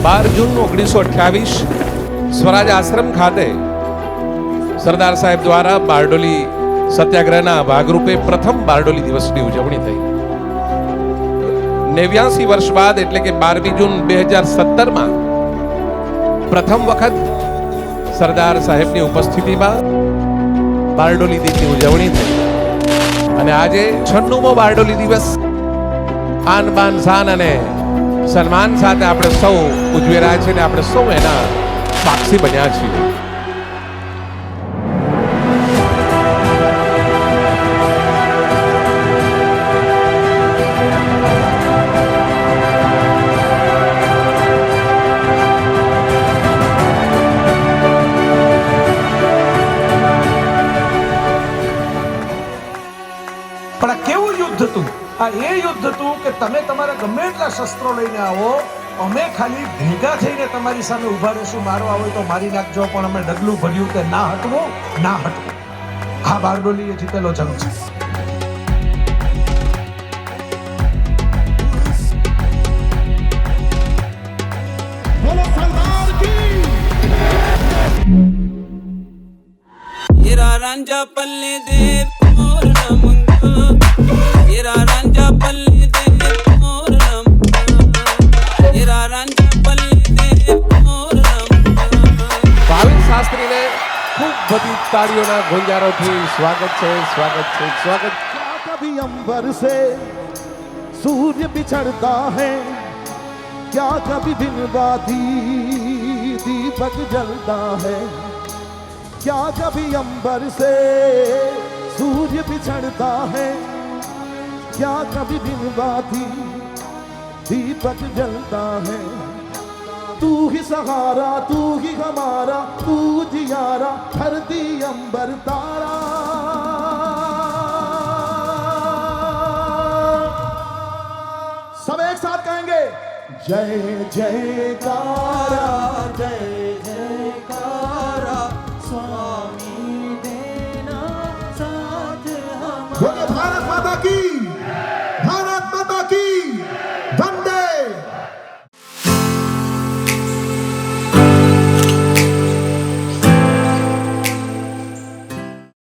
12 જૂન 1928 સ્વરાજ આશ્રમ ખાતે સરદાર સાહેબ દ્વારા બારડોલી સત્યાગ્રહના ભાગરૂપે પ્રથમ બારડોલી દિવસની ઉજવણી થઈ. 89 વર્ષ બાદ એટલે કે 12 જૂન 2017માં પ્રથમ વખત સરદાર સાહેબની ઉપસ્થિતિમાં બારડોલી દિવસની ઉજવણી થઈ અને આજે 96મો બારડોલી દિવસ આન બાન શાન અને સન્માન સાથે આપણે સૌ ઉજવી રહ્યા છીએ અને આપણે સૌ એના સાક્ષી બન્યા છીએ. પણ આ કેવું યુદ્ધ હતું? આ એ યુદ્ધ હતું કે તમે તમારા ગમે એટલા શસ્ત્રો લઈને આવો, અમે ખાલી ભેગા થઈને તમારી સામે ઉભા રહેશું. મારવા હોય તો મારી નાખજો, પણ અમે ડગલું ભર્યું કે ના હટવું, ના હટવું. આ બારડોલીએ જીતેલો જંગ છે. रांझा पल्ले दे मोर नमंगा, येरा रांझा पल्ले दे मोर नमंगा, येरा रांझा पल्ले दे मोर नमंगा. ભાવિન શાસ્ત્રીને ખૂબ બધી તાળીઓના ગુંજારોથી સ્વાગત છે, સ્વાગત છે, સ્વાગત. क्या कभी अंबर से सूर्य बिछड़ता है, क्या कभी दिन बाती दीपक जलता है, क्या कभी अंबर से सूर्य बिछड़ता है, क्या कभी दिन बाती दीपक जलता है. तू ही सहारा, तू ही हमारा, तू जियारा, धरती अंबर तारा. सब एक साथ कहेंगे जय जयकार.